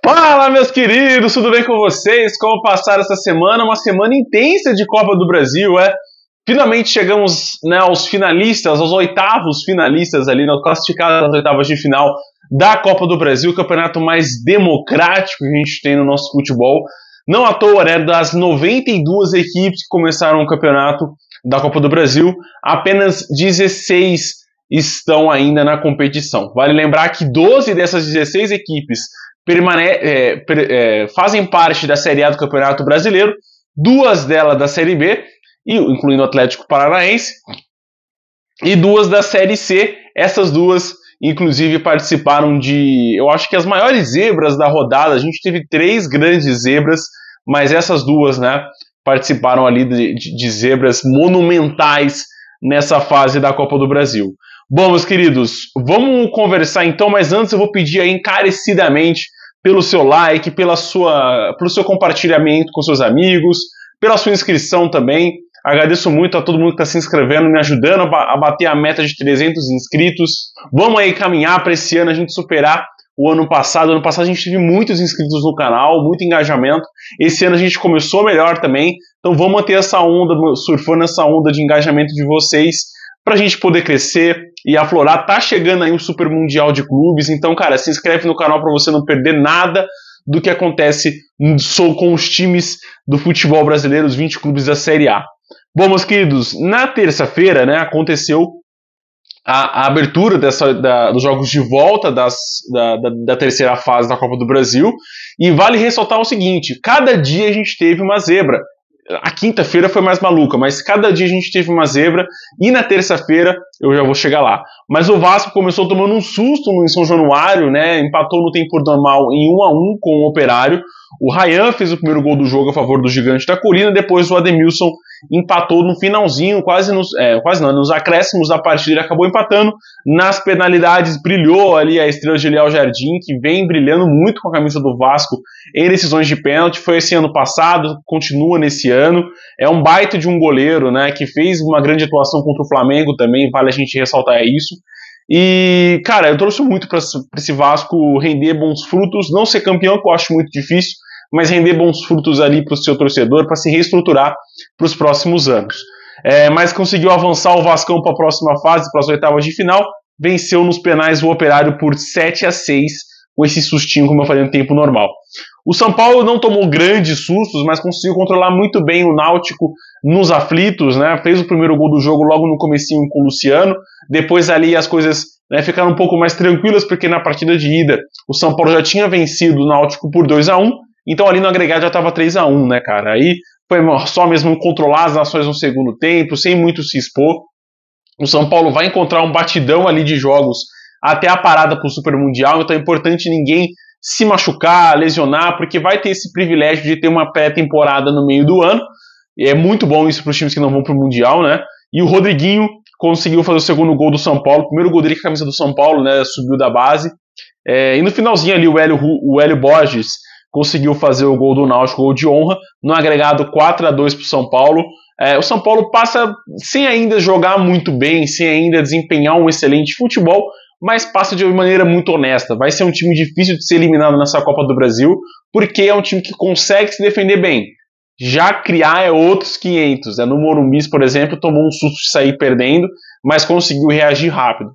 Fala, meus queridos, tudo bem com vocês? Como passaram essa semana? Uma semana intensa de Copa do Brasil, é? Finalmente chegamos, né, aos finalistas, aos oitavos finalistas ali, classificados nas oitavas de final da Copa do Brasil, o campeonato mais democrático que a gente tem no nosso futebol. Não à toa, né, das 92 equipes que começaram o campeonato da Copa do Brasil, apenas 16 estão ainda na competição. Vale lembrar que 12 dessas 16 equipes fazem parte da Série A do Campeonato Brasileiro, 2 delas da Série B, incluindo o Atlético Paranaense, e 2 da Série C. Essas 2, inclusive, participaram de, eu acho que as maiores zebras da rodada. A gente teve 3 grandes zebras, mas essas 2, né, participaram ali de zebras monumentais nessa fase da Copa do Brasil. Bom, meus queridos, vamos conversar então, mas antes eu vou pedir aí encarecidamente pelo seu like, pelo seu compartilhamento com seus amigos, pela sua inscrição também. Agradeço muito a todo mundo que está se inscrevendo, me ajudando a bater a meta de 300 inscritos. Vamos aí caminhar para esse ano a gente superar o ano passado. Ano passado a gente teve muitos inscritos no canal, muito engajamento. Esse ano a gente começou melhor também. Então vamos manter essa onda, surfando essa onda de engajamento de vocês, para a gente poder crescer e aflorar. Tá chegando aí o Super Mundial de Clubes, então, cara, se inscreve no canal para você não perder nada do que acontece com os times do futebol brasileiro, os 20 clubes da Série A. Bom, meus queridos, na terça-feira, né, aconteceu a abertura dos jogos de volta da terceira fase da Copa do Brasil, e vale ressaltar o seguinte: cada dia a gente teve uma zebra. A quinta-feira foi mais maluca, mas cada dia a gente teve uma zebra, e na terça-feira eu já vou chegar lá. Mas o Vasco começou tomando um susto em São Januário, né? Empatou no tempo normal em 1-1 com o Operário. O Ryan fez o primeiro gol do jogo a favor do Gigante da Colina, depois o Ademilson empatou no finalzinho, nos acréscimos da partida ele acabou empatando. Nas penalidades brilhou ali a estrela de Léo Jardim, que vem brilhando muito com a camisa do Vasco em decisões de pênalti. Foi esse ano passado, continua nesse ano. É um baita de um goleiro, né, que fez uma grande atuação contra o Flamengo também, vale a gente ressaltar isso. E, cara, eu torço muito para esse Vasco render bons frutos, não ser campeão, que eu acho muito difícil, mas render bons frutos ali para o seu torcedor, para se reestruturar para os próximos anos. Mas conseguiu avançar o Vascão para a próxima fase, para as oitavas de final, venceu nos penais o Operário por 7-6, com esse sustinho, como eu falei, no tempo normal. O São Paulo não tomou grandes sustos, mas conseguiu controlar muito bem o Náutico nos aflitos, né? Fez o primeiro gol do jogo logo no comecinho com o Luciano. Depois ali as coisas, né, ficaram um pouco mais tranquilas, porque na partida de ida o São Paulo já tinha vencido o Náutico por 2-1, então ali no agregado já estava 3-1, né, cara? Aí foi só mesmo controlar as ações no segundo tempo, sem muito se expor. O São Paulo vai encontrar um batidão ali de jogos até a parada para o Super Mundial, então é importante ninguém se machucar, lesionar, porque vai ter esse privilégio de ter uma pré-temporada no meio do ano. E é muito bom isso para os times que não vão para o Mundial, né? E o Rodriguinho conseguiu fazer o segundo gol do São Paulo, primeiro gol dele com a camisa do São Paulo, né? Subiu da base. E no finalzinho ali o Hélio Borges conseguiu fazer o gol do Náutico, gol de honra, no agregado 4-2 para o São Paulo. O São Paulo passa sem ainda jogar muito bem, sem ainda desempenhar um excelente futebol, mas passa de uma maneira muito honesta. Vai ser um time difícil de ser eliminado nessa Copa do Brasil, porque é um time que consegue se defender bem. Já criar é outros 500. No Morumbi, por exemplo, tomou um susto de sair perdendo, mas conseguiu reagir rápido.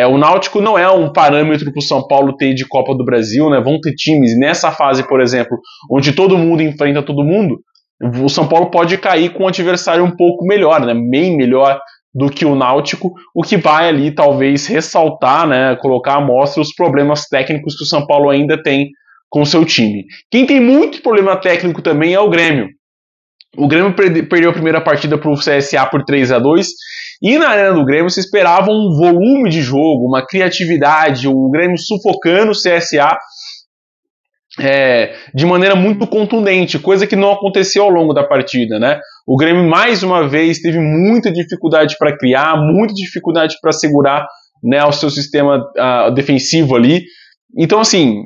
O Náutico não é um parâmetro para o São Paulo ter de Copa do Brasil, né? Vão ter times nessa fase, por exemplo, onde todo mundo enfrenta todo mundo. O São Paulo pode cair com um adversário um pouco melhor, né? Bem melhor do que o Náutico, o que vai ali talvez ressaltar, né, colocar à mostra os problemas técnicos que o São Paulo ainda tem com o seu time. Quem tem muito problema técnico também é o Grêmio. O Grêmio perdeu a primeira partida para o CSA por 3-2, e na arena do Grêmio se esperava um volume de jogo, uma criatividade, o Grêmio sufocando o CSA de maneira muito contundente, coisa que não aconteceu ao longo da partida, né? O Grêmio mais uma vez teve muita dificuldade para criar, muita dificuldade para segurar, né, o seu sistema defensivo ali. Então, assim,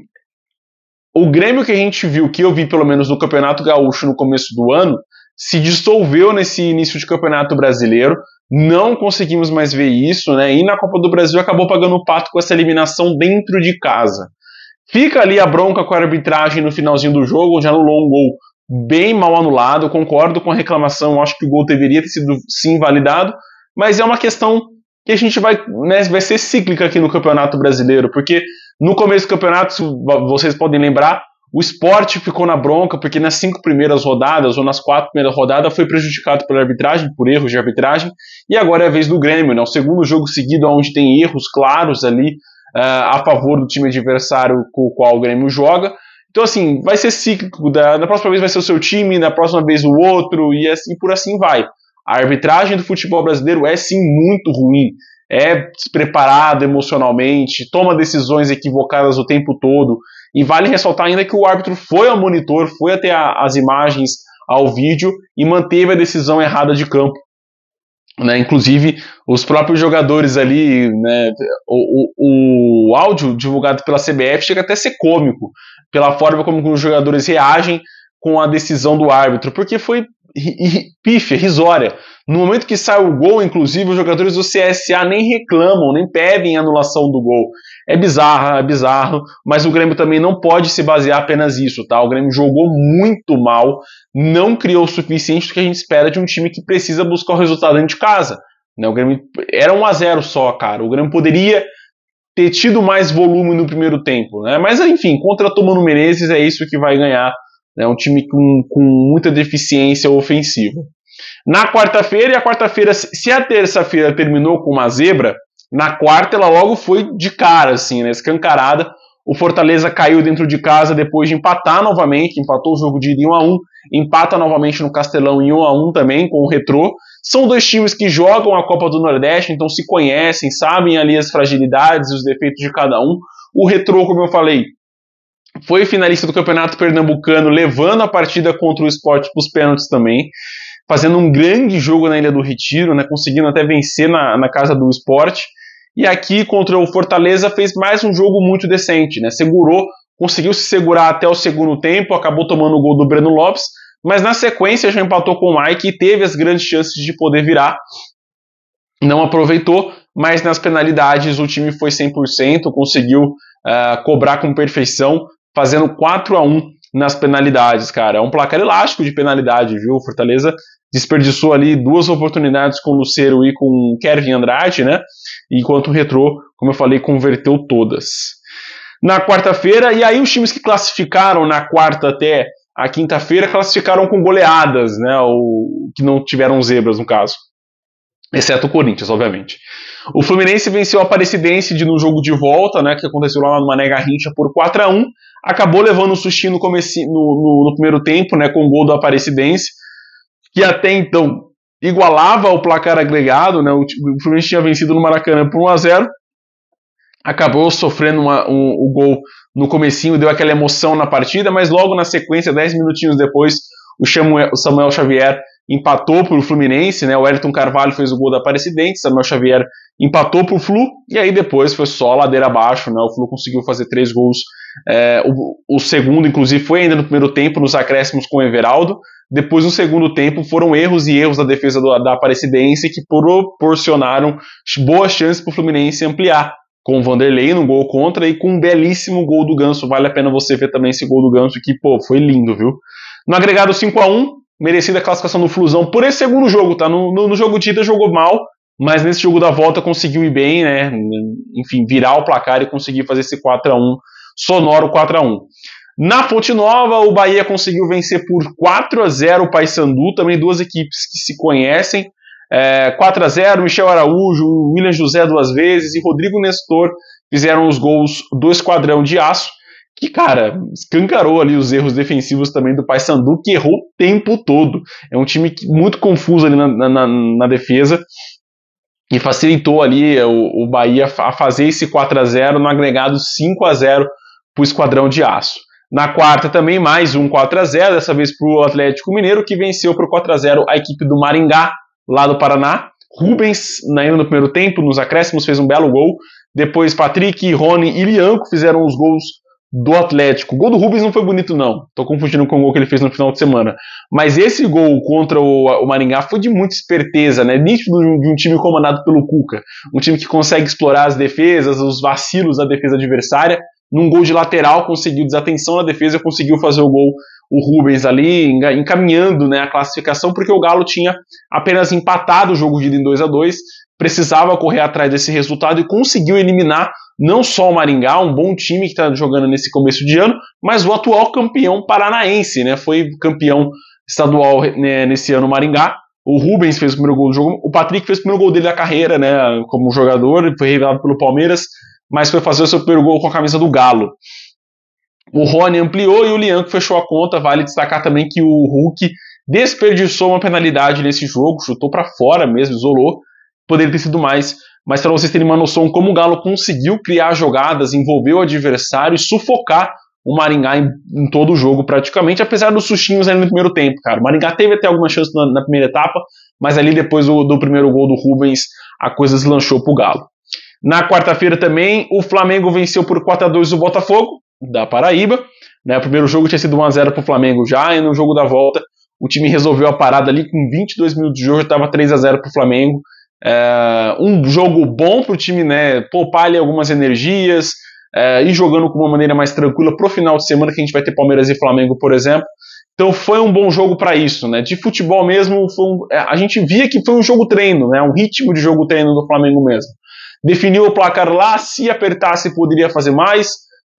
o Grêmio que a gente viu, que eu vi pelo menos no Campeonato Gaúcho no começo do ano, se dissolveu nesse início de Campeonato Brasileiro. Não conseguimos mais ver isso, né? E na Copa do Brasil acabou pagando o pato com essa eliminação dentro de casa. Fica ali a bronca com a arbitragem no finalzinho do jogo, já anulou um gol bem mal anulado. Concordo com a reclamação, acho que o gol deveria ter sido sim validado, mas é uma questão que a gente vai, né, vai ser cíclica aqui no Campeonato Brasileiro, porque no começo do campeonato, se vocês podem lembrar, o Sport ficou na bronca, porque nas 5 primeiras rodadas, ou nas 4 primeiras rodadas, foi prejudicado pela arbitragem, por erros de arbitragem, e agora é a vez do Grêmio, né? O segundo jogo seguido onde tem erros claros ali a favor do time adversário com o qual o Grêmio joga. Então, assim, vai ser cíclico, da próxima vez vai ser o seu time, na próxima vez o outro, e assim, por assim vai. A arbitragem do futebol brasileiro é sim muito ruim, é despreparado emocionalmente, toma decisões equivocadas o tempo todo, e vale ressaltar ainda que o árbitro foi ao monitor, foi até as imagens, ao vídeo, e manteve a decisão errada de campo. Né, inclusive os próprios jogadores ali, né, o áudio divulgado pela CBF chega até a ser cômico, pela forma como os jogadores reagem com a decisão do árbitro, porque foi pífia, risória. No momento que sai o gol, inclusive, os jogadores do CSA nem reclamam, nem pedem anulação do gol. É bizarro, mas o Grêmio também não pode se basear apenas nisso, tá? O Grêmio jogou muito mal, não criou o suficiente do que a gente espera de um time que precisa buscar o resultado dentro de casa. Né? O Grêmio era 1-0 só, cara. O Grêmio poderia ter tido mais volume no primeiro tempo, né? Mas enfim, contra o Mano Menezes é isso que vai ganhar. É um time com muita deficiência ofensiva. Na quarta-feira, e a quarta-feira, se a terça-feira terminou com uma zebra, na quarta ela logo foi de cara, assim, né, escancarada. O Fortaleza caiu dentro de casa depois de empatar novamente, empatou o jogo de ida em 1-1, empata novamente no Castelão em 1-1 também com o Retrô. São dois times que jogam a Copa do Nordeste, então se conhecem, sabem ali as fragilidades e os defeitos de cada um. O Retrô, como eu falei, foi finalista do Campeonato Pernambucano, levando a partida contra o Sport para os pênaltis também, fazendo um grande jogo na Ilha do Retiro, né, conseguindo até vencer na casa do Sport. E aqui contra o Fortaleza fez mais um jogo muito decente, né, conseguiu se segurar até o segundo tempo, acabou tomando o gol do Breno Lopes, mas na sequência já empatou com o Mike e teve as grandes chances de poder virar. Não aproveitou, mas nas penalidades o time foi 100%, conseguiu cobrar com perfeição, fazendo 4-1 nas penalidades, cara. É um placar elástico de penalidade, viu? O Fortaleza desperdiçou ali 2 oportunidades com o Lucero e com o Kevin Andrade, né? Enquanto o Retrô, como eu falei, converteu todas. Na quarta-feira, e aí os times que classificaram na quarta até a quinta-feira classificaram com goleadas, né? Ou que não tiveram zebras, no caso. Exceto o Corinthians, obviamente. O Fluminense venceu a Aparecidense no jogo de volta, né, que aconteceu lá no Mané Garrincha por 4-1. Acabou levando um sustinho no primeiro tempo, né, com o gol do Aparecidense, que até então igualava o placar agregado. Né, o Fluminense tinha vencido no Maracanã por 1-0. Acabou sofrendo o gol no comecinho, deu aquela emoção na partida, mas logo na sequência, 10 minutinhos depois, o Samuel Xavier empatou para o Fluminense, né? O Wellington Carvalho fez o gol da Aparecidense, Samuel Xavier empatou para o Flu, e aí depois foi só ladeira abaixo, né? O Flu conseguiu fazer 3 gols, o segundo inclusive foi ainda no primeiro tempo, nos acréscimos com o Everaldo. Depois no segundo tempo foram erros e erros da defesa da Aparecidense que proporcionaram boas chances para o Fluminense ampliar, com o Vanderlei no gol contra e com um belíssimo gol do Ganso. Vale a pena você ver também esse gol do Ganso que, pô, foi lindo, viu? No agregado 5-1, merecida a classificação do Flusão por esse segundo jogo, tá? No jogo de ida jogou mal, mas nesse jogo da volta conseguiu ir bem, né? Enfim, virar o placar e conseguir fazer esse 4-1, sonoro 4-1. Na Fonte Nova, o Bahia conseguiu vencer por 4-0 o Paysandu, também duas equipes que se conhecem. 4-0, Michel Araújo, William José 2 vezes e Rodrigo Nestor fizeram os gols do Esquadrão de Aço, que, cara, escancarou ali os erros defensivos também do Paysandu, que errou o tempo todo. É um time muito confuso ali na defesa e facilitou ali o Bahia a fazer esse 4-0 no agregado 5-0 para o Esquadrão de Aço. Na quarta também mais um 4-0, dessa vez para o Atlético Mineiro, que venceu por 4-0 a equipe do Maringá, lá do Paraná. Rubens, ainda no primeiro tempo, nos acréscimos, fez um belo gol. Depois Patrick, Rony e Lianco fizeram os gols do Atlético. O gol do Rubens não foi bonito, não. Tô confundindo com o gol que ele fez no final de semana. Mas esse gol contra o Maringá foi de muita esperteza, né? Nítido de um time comandado pelo Cuca. Um time que consegue explorar as defesas, os vacilos da defesa adversária. num gol de lateral, conseguiu desatenção na defesa, conseguiu fazer o gol, o Rubens ali, encaminhando, né, a classificação, porque o Galo tinha apenas empatado o jogo de ida em 2-2, precisava correr atrás desse resultado e conseguiu eliminar não só o Maringá, um bom time que está jogando nesse começo de ano, mas o atual campeão paranaense, né, foi campeão estadual, né, nesse ano, o Maringá. O Rubens fez o primeiro gol do jogo, o Patrick fez o primeiro gol dele da carreira, né, como jogador, foi revelado pelo Palmeiras, mas foi fazer o seu primeiro gol com a camisa do Galo. O Rony ampliou e o Lianco fechou a conta. Vale destacar também que o Hulk desperdiçou uma penalidade nesse jogo, chutou para fora mesmo, isolou, poderia ter sido mais, mas para vocês terem uma noção como o Galo conseguiu criar jogadas, envolver o adversário e sufocar o Maringá em todo o jogo praticamente, apesar dos sustinhos ali no primeiro tempo, cara. O Maringá teve até alguma chance na primeira etapa, mas ali depois do primeiro gol do Rubens, a coisa deslanchou pro Galo. Na quarta-feira também, o Flamengo venceu por 4-2 o Botafogo, da Paraíba. Né, o primeiro jogo tinha sido 1-0 pro Flamengo já, e no jogo da volta o time resolveu a parada ali com 22 minutos de jogo, já estava 3-0 pro Flamengo. Um jogo bom pro time, né, poupar ali algumas energias, e jogando com uma maneira mais tranquila pro final de semana, que a gente vai ter Palmeiras e Flamengo, por exemplo. Então foi um bom jogo para isso, né? De futebol mesmo, a gente via que foi um jogo treino, né? Um ritmo de jogo treino do Flamengo mesmo. Definiu o placar lá, se apertasse poderia fazer mais,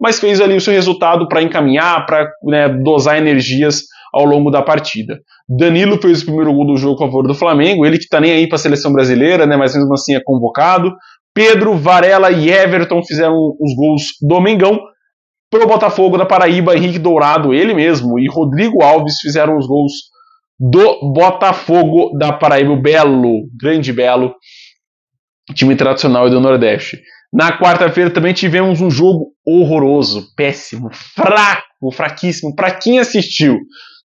mas fez ali o seu resultado para encaminhar, para, né, dosar energias ao longo da partida. Danilo fez o primeiro gol do jogo a favor do Flamengo, ele que está nem aí para a seleção brasileira, né? Mas mesmo assim é convocado. Pedro, Varela e Everton fizeram os gols do Mengão. Pro Botafogo da Paraíba, Henrique Dourado, ele mesmo, e Rodrigo Alves fizeram os gols do Botafogo da Paraíba, o Belo, grande Belo, time tradicional do Nordeste. Na quarta-feira também tivemos um jogo horroroso, péssimo, fraco, fraquíssimo. Para quem assistiu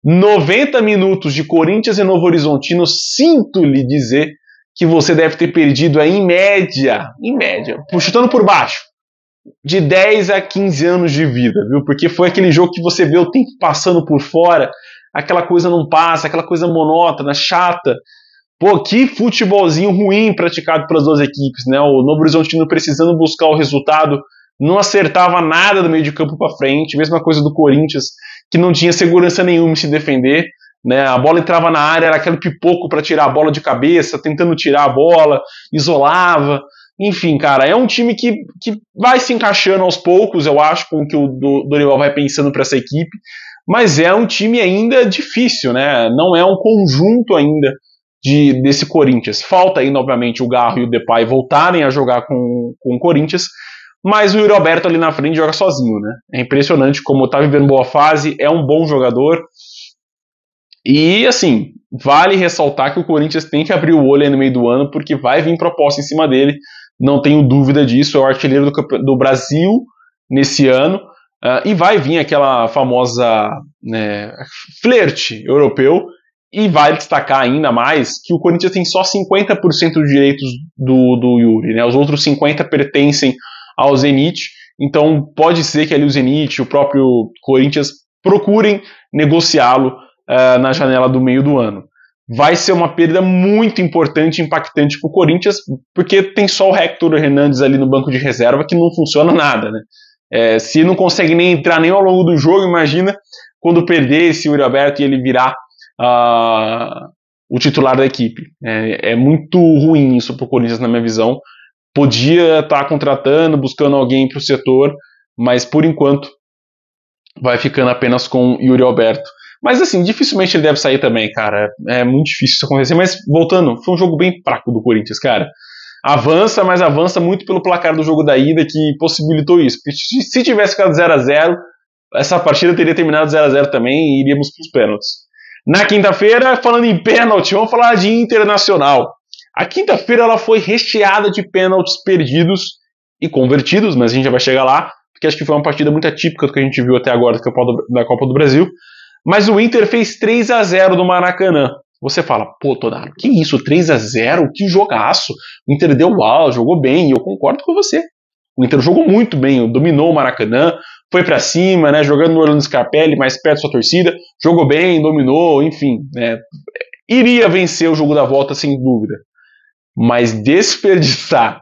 90 minutos de Corinthians e Novo Horizontino, sinto lhe dizer que você deve ter perdido aí, em média, chutando por baixo, de 10 a 15 anos de vida, viu? Porque foi aquele jogo que você vê o tempo passando por fora, aquela coisa não passa, aquela coisa monótona, chata. Pô, que futebolzinho ruim praticado pelas duas equipes, né? O Novo Horizontino precisando buscar o resultado, não acertava nada do meio de campo para frente, mesma coisa do Corinthians, que não tinha segurança nenhuma em se defender, né? A bola entrava na área, era aquele pipoco para tirar a bola de cabeça, tentando tirar a bola, isolava. Enfim, cara, é um time que vai se encaixando aos poucos, eu acho, com o que o Dorival vai pensando para essa equipe, mas é um time ainda difícil, né? Não é um conjunto ainda desse Corinthians. Falta ainda, obviamente, o Garro e o Depay voltarem a jogar com o Corinthians, mas o Yuri Alberto ali na frente joga sozinho, né? É impressionante como tá vivendo boa fase, é um bom jogador. E, assim, vale ressaltar que o Corinthians tem que abrir o olho aí no meio do ano, porque vai vir proposta em cima dele, não tenho dúvida disso. É o artilheiro do Brasil nesse ano, e vai vir aquela famosa, né, flerte europeu. E vale destacar ainda mais que o Corinthians tem só 50% dos direitos do Yuri, né? Os outros 50% pertencem ao Zenit, então pode ser que ali o Zenit, o próprio Corinthians, procurem negociá-lo na janela do meio do ano. Vai ser uma perda muito importante e impactante para o Corinthians, porque tem só o Hector Hernandes ali no banco de reserva, que não funciona nada, né? Se não consegue nem entrar nem ao longo do jogo, imagina quando perder esse Yuri Alberto e ele virar o titular da equipe. É muito ruim isso para o Corinthians, na minha visão. Podia estar contratando, buscando alguém para o setor, mas por enquanto vai ficando apenas com Yuri Alberto. Mas assim, dificilmente ele deve sair também, cara. É muito difícil isso acontecer. Mas voltando, foi um jogo bem fraco do Corinthians, cara. Avança, mas avança muito pelo placar do jogo da ida, que possibilitou isso. Porque se tivesse ficado 0-0, essa partida teria terminado 0-0 também e iríamos para os pênaltis. Na quinta-feira, falando em pênalti, vamos falar de Internacional. A quinta-feira ela foi recheada de pênaltis perdidos e convertidos, mas a gente já vai chegar lá, porque acho que foi uma partida muito atípica do que a gente viu até agora da Copa do Brasil. Mas o Inter fez 3-0 no Maracanã. Você fala, pô, Tonaro, que isso, 3-0? Que jogaço. O Inter deu mal, jogou bem, e eu concordo com você. O Inter jogou muito bem, dominou o Maracanã, foi pra cima, né, jogando no Orlando Scarpelli, mais perto da sua torcida, jogou bem, dominou, enfim, né, iria vencer o jogo da volta sem dúvida. Mas desperdiçar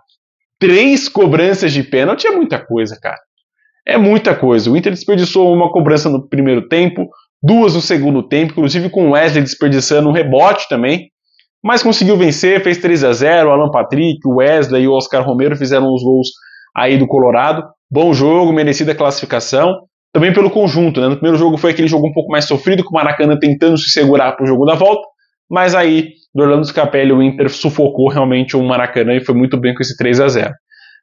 3 cobranças de pênalti é muita coisa, cara. É muita coisa. O Inter desperdiçou uma cobrança no primeiro tempo, 2 no segundo tempo, inclusive com o Wesley desperdiçando um rebote também, mas conseguiu vencer, fez 3-0, Alan Patrick, o Wesley e o Oscar Romero fizeram os gols aí do Colorado. Bom jogo, merecida classificação, também pelo conjunto, né? No primeiro jogo foi aquele jogo um pouco mais sofrido, com o Maracanã tentando se segurar para o jogo da volta, mas aí, do Orlando Scapelli, o Inter sufocou realmente o Maracanã e foi muito bem com esse 3-0.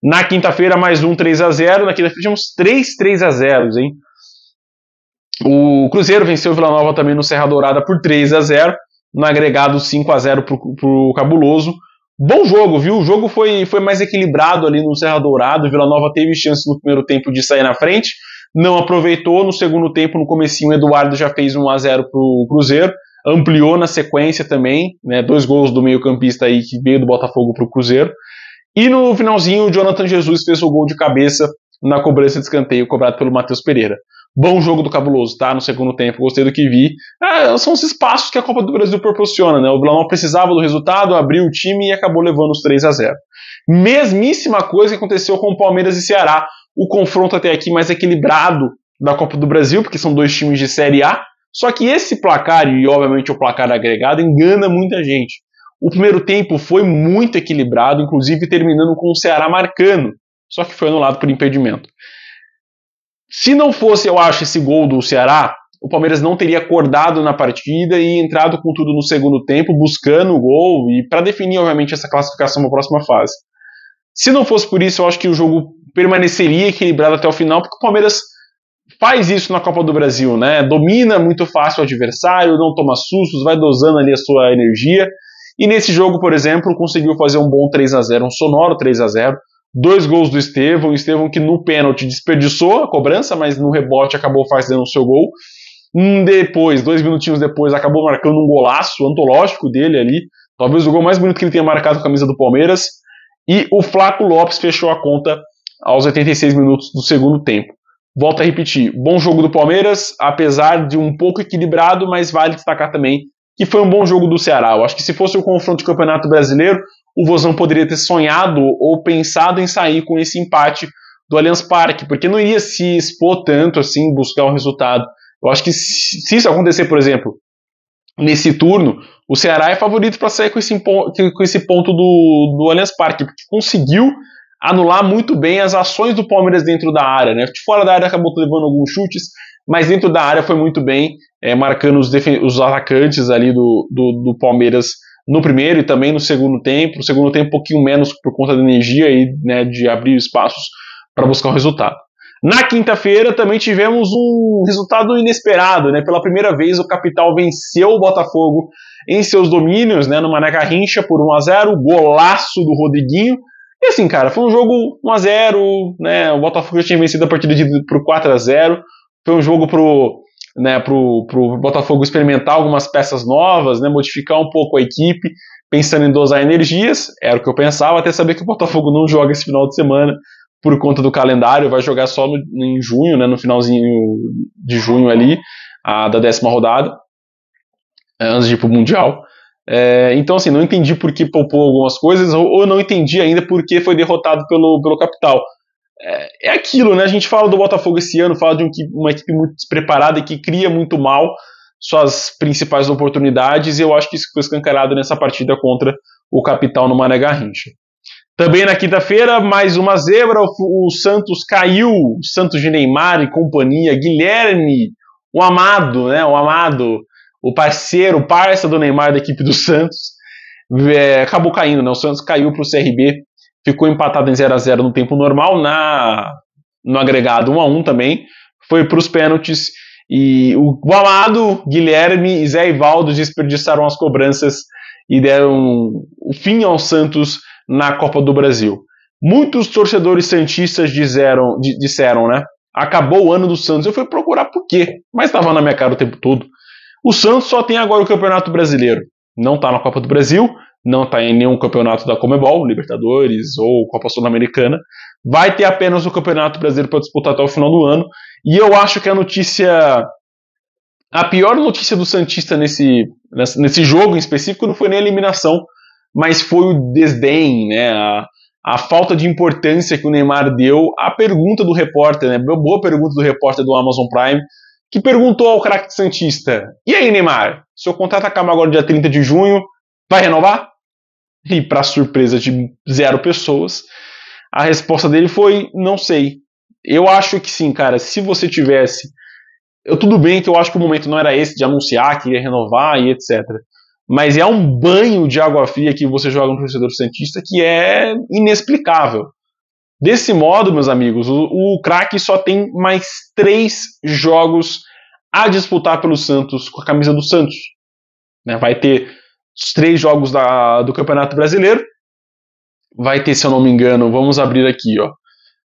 Na quinta-feira, mais um 3-0, na quinta-feira tivemos 3-0, hein? O Cruzeiro venceu o Vila Nova também no Serra Dourada por 3-0, no agregado 5-0 pro Cabuloso. Bom jogo, viu? O jogo foi mais equilibrado ali no Serra Dourada. O Vila Nova teve chance no primeiro tempo de sair na frente, não aproveitou. No segundo tempo, no comecinho, o Eduardo já fez 1-0 pro Cruzeiro, ampliou na sequência também, né? 2 gols do meio-campista aí que veio do Botafogo pro Cruzeiro. E no finalzinho, o Jonathan Jesus fez o gol de cabeça na cobrança de escanteio cobrado pelo Matheus Pereira. Bom jogo do Cabuloso, tá? No segundo tempo, gostei do que vi. São os espaços que a Copa do Brasil proporciona, né? O Vila Nova precisava do resultado, abriu o time e acabou levando os 3-0. Mesmíssima coisa que aconteceu com o Palmeiras e Ceará. O confronto até aqui mais equilibrado da Copa do Brasil, porque são 2 times de Série A. Só que esse placar, e obviamente o placar agregado, engana muita gente. O primeiro tempo foi muito equilibrado, inclusive terminando com o Ceará marcando, só que foi anulado por impedimento. Se não fosse, eu acho, esse gol do Ceará, o Palmeiras não teria acordado na partida e entrado com tudo no segundo tempo, buscando o gol e para definir, obviamente, essa classificação para a próxima fase. Se não fosse por isso, eu acho que o jogo permaneceria equilibrado até o final, porque o Palmeiras faz isso na Copa do Brasil, né? Domina muito fácil o adversário, não toma sustos, vai dosando ali a sua energia. E nesse jogo, por exemplo, conseguiu fazer um bom 3-0, um sonoro 3-0. 2 gols do Estevão que no pênalti desperdiçou a cobrança, mas no rebote acabou fazendo o seu gol. Depois, 2 minutinhos depois, acabou marcando um golaço antológico dele ali, talvez o gol mais bonito que ele tenha marcado com a camisa do Palmeiras. E o Flaco Lopes fechou a conta aos 86 minutos do segundo tempo. Volto a repetir, bom jogo do Palmeiras, apesar de um pouco equilibrado, mas vale destacar também que foi um bom jogo do Ceará. Eu acho que se fosse o confronto de Campeonato Brasileiro, o Vozão poderia ter sonhado ou pensado em sair com esse empate do Allianz Parque, porque não iria se expor tanto assim, buscar um resultado. Eu acho que se isso acontecer, por exemplo, nesse turno, o Ceará é favorito para sair com esse ponto do Allianz Parque, porque conseguiu anular muito bem as ações do Palmeiras dentro da área, né? De fora da área acabou levando alguns chutes, mas dentro da área foi muito bem, marcando os atacantes ali do Palmeiras no primeiro e também no segundo tempo. No segundo tempo um pouquinho menos por conta da energia e, né, de abrir espaços para buscar o resultado. Na quinta-feira também tivemos um resultado inesperado, né? Pela primeira vez o Capital venceu o Botafogo em seus domínios, né, no Mané Garrincha por 1-0, golaço do Rodriguinho. E assim, cara, foi um jogo 1-0, né? O Botafogo já tinha vencido a partida por 4-0. Foi um jogo pro Botafogo experimentar algumas peças novas, né, modificar um pouco a equipe, pensando em dosar energias. Era o que eu pensava, até saber que o Botafogo não joga esse final de semana por conta do calendário, vai jogar só em junho, né, no finalzinho de junho ali, da 10ª rodada, antes de ir pro Mundial. Então, assim, não entendi por que poupou algumas coisas, ou não entendi ainda por que foi derrotado pelo Capital. É aquilo, né? A gente fala do Botafogo esse ano, fala de uma equipe muito despreparada e que cria muito mal suas principais oportunidades, e eu acho que isso foi escancarado nessa partida contra o Capital no Mané Garrincha. Também na quinta-feira, mais uma zebra, o Santos caiu, o Santos de Neymar e companhia, Guilherme, o amado, né? O parceiro, o parça do Neymar da equipe do Santos, acabou caindo, né? O Santos caiu para o CRB, ficou empatado em 0-0 no tempo normal, no agregado 1-1 também, foi para os pênaltis, e o amado Guilherme e Zé Ivaldo desperdiçaram as cobranças e deram o fim ao Santos na Copa do Brasil. Muitos torcedores santistas disseram, né? Acabou o ano do Santos. Eu fui procurar por quê, mas estava na minha cara o tempo todo. O Santos só tem agora o Campeonato Brasileiro. Não está na Copa do Brasil, não está em nenhum campeonato da Conmebol, Libertadores ou Copa Sul-Americana. Vai ter apenas o Campeonato Brasileiro para disputar até o final do ano. E eu acho que a pior notícia do Santista nesse jogo em específico não foi nem a eliminação, mas foi o desdém, né? a falta de importância que o Neymar deu à pergunta do repórter, né? Boa pergunta do repórter do Amazon Prime, que perguntou ao craque santista: e aí, Neymar, seu contrato acaba agora dia 30 de junho, vai renovar? E para surpresa de 0 pessoas, a resposta dele foi: não sei. Eu acho que sim, cara, se você tivesse... Tudo bem que eu acho que o momento não era esse de anunciar que ia renovar e etc. Mas é um banho de água fria que você joga no torcedor santista que é inexplicável. Desse modo, meus amigos, o craque só tem mais 3 jogos a disputar pelo Santos com a camisa do Santos. Né? Vai ter os 3 jogos do Campeonato Brasileiro. Vai ter, se eu não me engano, vamos abrir aqui, ó.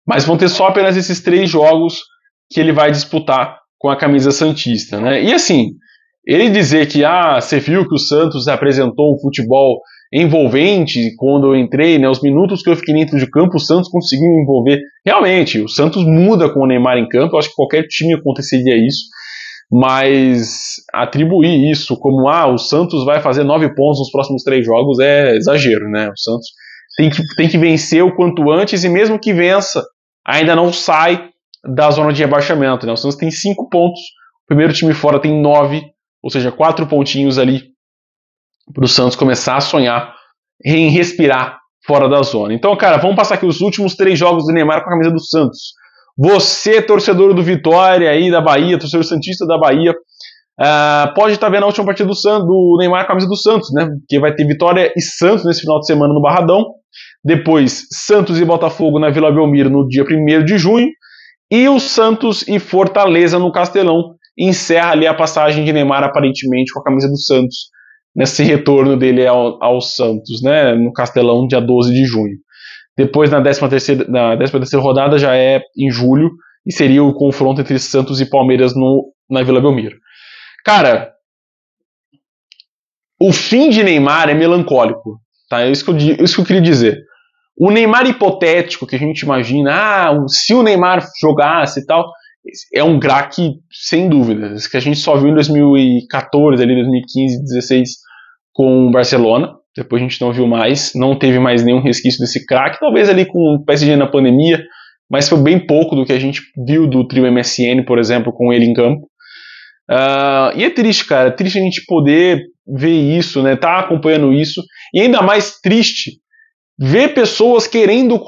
Mas vão ter só apenas esses 3 jogos que ele vai disputar com a camisa santista, né? E assim, ele dizer que você viu que o Santos apresentou um futebol envolvente quando eu entrei, né? Os minutos que eu fiquei dentro de campo, o Santos conseguiu envolver. Realmente, o Santos muda com o Neymar em campo, eu acho que qualquer time aconteceria isso, mas atribuir isso como o Santos vai fazer 9 pontos nos próximos 3 jogos é exagero, né? O Santos tem que vencer o quanto antes, e mesmo que vença, ainda não sai da zona de rebaixamento, né? O Santos tem 5 pontos, o primeiro time fora tem 9, ou seja, 4 pontinhos ali para o Santos começar a sonhar em respirar fora da zona. Então, cara, vamos passar aqui os últimos 3 jogos do Neymar com a camisa do Santos. Você, torcedor do Vitória aí da Bahia, torcedor santista da Bahia, pode estar vendo a última partida do Neymar com a camisa do Santos, né? Porque vai ter Vitória e Santos nesse final de semana no Barradão. Depois, Santos e Botafogo na Vila Belmiro no dia 1º de junho. E o Santos e Fortaleza no Castelão. Encerra ali a passagem de Neymar, aparentemente, com a camisa do Santos, nesse retorno dele ao Santos, né, no Castelão, dia 12 de junho. Depois, na 13ª rodada, já é em julho, e seria o confronto entre Santos e Palmeiras na Vila Belmiro. Cara, o fim de Neymar é melancólico, tá? É isso que eu queria dizer. O Neymar hipotético que a gente imagina, se o Neymar jogasse e tal, é um craque sem dúvida, que a gente só viu em 2014, ali 2015, 2016 com o Barcelona. Depois a gente não viu mais, não teve mais nenhum resquício desse craque, talvez ali com o PSG na pandemia, mas foi bem pouco do que a gente viu do trio MSN, por exemplo, com ele em campo. E é triste, cara, é triste a gente poder ver isso, né, tá acompanhando isso, e ainda mais triste ver pessoas querendo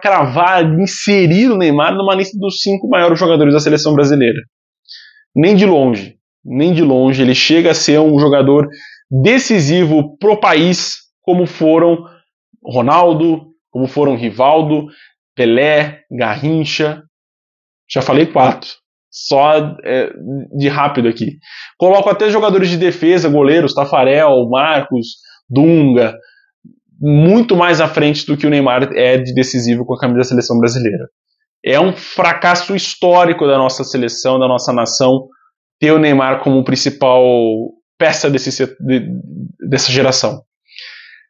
cravar, inserir o Neymar numa lista dos 5 maiores jogadores da seleção brasileira. Nem de longe ele chega a ser um jogador decisivo pro país, como foram Ronaldo, como foram Rivaldo, Pelé, Garrincha. Já falei 4, só de rápido aqui. Coloco até jogadores de defesa, goleiros, Tafarel, Marcos, Dunga, muito mais à frente do que o Neymar é de decisivo com a camisa da seleção brasileira. É um fracasso histórico da nossa seleção, da nossa nação, ter o Neymar como principal peça dessa geração.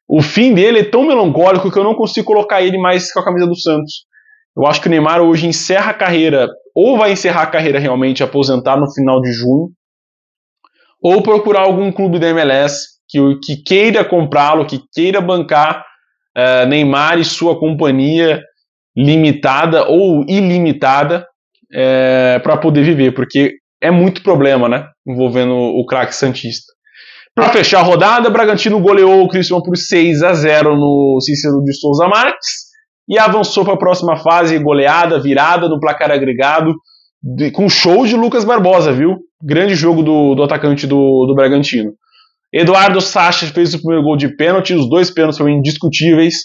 O fim dele é tão melancólico que eu não consigo colocar ele mais com a camisa do Santos. Eu acho que o Neymar hoje encerra a carreira, ou vai encerrar a carreira realmente, aposentar no final de junho, ou procurar algum clube da MLS que queira comprá-lo, que queira bancar Neymar e sua companhia limitada ou ilimitada para poder viver, porque é muito problema, né, envolvendo o craque santista. Para fechar a rodada, Bragantino goleou o Criciúma por 6-0 no Cícero de Souza Marques e avançou para a próxima fase, goleada, virada no placar agregado, com show de Lucas Barbosa, viu? Grande jogo do atacante do Bragantino. Eduardo Sacha fez o primeiro gol de pênalti, os 2 pênaltis foram indiscutíveis.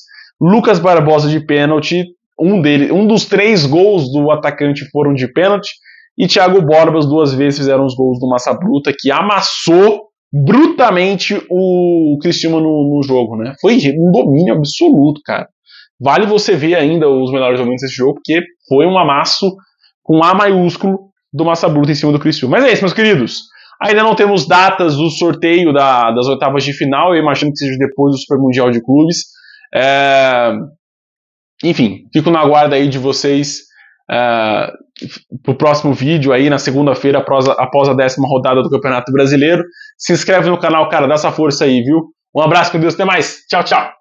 Lucas Barbosa de pênalti, um dos 3 gols do atacante foram de pênalti. E Thiago Borba, 2 vezes fizeram os gols do Massa Bruta, que amassou brutamente o Criciúma no jogo, né? Foi um domínio absoluto, cara. Vale você ver ainda os melhores momentos desse jogo, porque foi um amasso com A maiúsculo do Massa Bruta em cima do Criciúma. Mas é isso, meus queridos. Ainda não temos datas do sorteio das oitavas de final, eu imagino que seja depois do Super Mundial de Clubes. Enfim, fico na guarda aí de vocês pro próximo vídeo aí na segunda-feira, após a 10ª rodada do Campeonato Brasileiro. Se inscreve no canal, cara, dá essa força aí, viu? Um abraço, com Deus, até mais. Tchau, tchau.